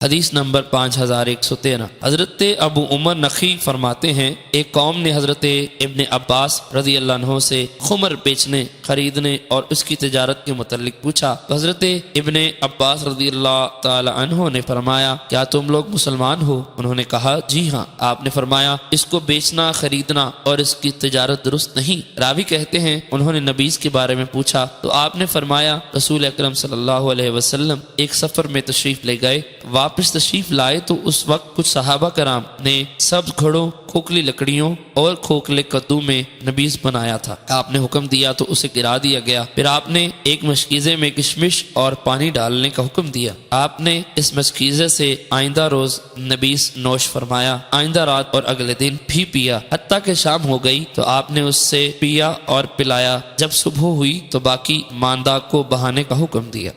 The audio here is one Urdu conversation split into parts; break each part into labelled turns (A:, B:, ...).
A: حدیث نمبر 5113۔ حضرت ابو عمر نخعی فرماتے ہیں ایک قوم نے حضرت ابن عباس رضی اللہ عنہ سے خمر بیچنے خریدنے اور اس کی تجارت کے متعلق پوچھا تو حضرت ابن عباس رضی اللہ تعالی عنہ نے فرمایا کیا تم لوگ مسلمان ہو؟ انہوں نے کہا جی ہاں۔ آپ نے فرمایا اس کو بیچنا خریدنا اور اس کی تجارت درست نہیں۔ راوی کہتے ہیں انہوں نے نبیذ کے بارے میں پوچھا تو آپ نے فرمایا رسول اکرم صلی اللہ علیہ وسلم ایک سفر میں تشریف لے گئے، واپس تشریف لائے تو اس وقت کچھ صحابہ کرام نے سبز گھڑوں، کھوکھلی لکڑیوں اور کھوکھلے کدو میں نبیذ بنایا تھا۔ آپ نے حکم دیا تو اسے گرا دیا گیا۔ پھر آپ نے ایک مشکیزے میں کشمش اور پانی ڈالنے کا حکم دیا۔ آپ نے اس مشکیزے سے آئندہ روز نبیذ نوش فرمایا، آئندہ رات اور اگلے دن بھی پیا، حتیٰ کہ شام ہو گئی تو آپ نے اس سے پیا اور پلایا۔ جب صبح ہوئی تو باقی ماندہ کو بہانے کا حکم دیا۔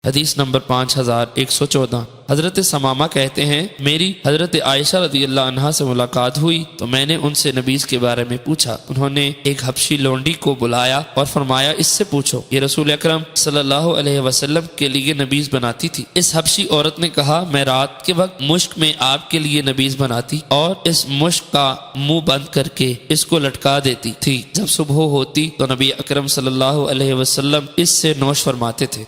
A: حدیث نمبر 5114۔ حضرت ثمامہ کہتے ہیں میری حضرت عائشہ رضی اللہ عنہا سے ملاقات ہوئی تو میں نے ان سے نبیذ کے بارے میں پوچھا۔ انہوں نے ایک حبشی لونڈی کو بلایا اور فرمایا اس سے پوچھو، یہ رسول اکرم صلی اللہ علیہ وسلم کے لیے نبیذ بناتی تھی۔ اس حبشی عورت نے کہا میں رات کے وقت مشک میں آپ کے لیے نبیذ بناتی اور اس مشک کا منہ بند کر کے اس کو لٹکا دیتی تھی۔ جب صبح ہوتی تو نبی اکرم صلی اللہ علیہ وسلم اس سے نوش فرماتے تھے۔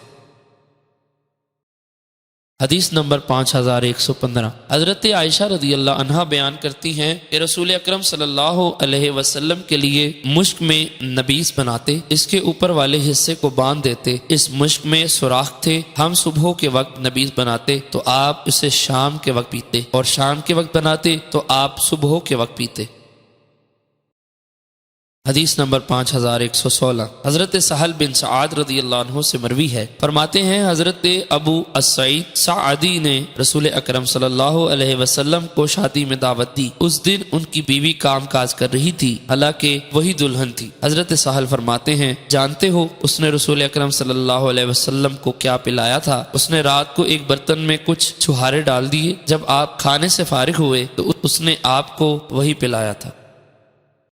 A: حدیث نمبر 5115۔ حضرت عائشہ رضی اللہ عنہا بیان کرتی ہیں کہ رسول اکرم صلی اللہ علیہ وسلم کے لیے مشک میں نبیذ بناتے، اس کے اوپر والے حصے کو باندھ دیتے، اس مشک میں سوراخ تھے، ہم صبح کے وقت نبیذ بناتے تو آپ اسے شام کے وقت پیتے اور شام کے وقت بناتے تو آپ صبح کے وقت پیتے۔ حدیث نمبر 5116۔ حضرت سہل بن سعد رضی اللہ عنہ سے مروی ہے، فرماتے ہیں حضرت ابو السعید سعدی نے رسول اکرم صلی اللہ علیہ وسلم کو شادی میں دعوت دی۔ اس دن ان کی بیوی کام کاج کر رہی تھی، حالانکہ وہی دلہن تھی۔ حضرت سہل فرماتے ہیں جانتے ہو اس نے رسول اکرم صلی اللہ علیہ وسلم کو کیا پلایا تھا؟ اس نے رات کو ایک برتن میں کچھ چھہارے ڈال دیے، جب آپ کھانے سے فارغ ہوئے تو اس نے آپ کو وہی پلایا تھا۔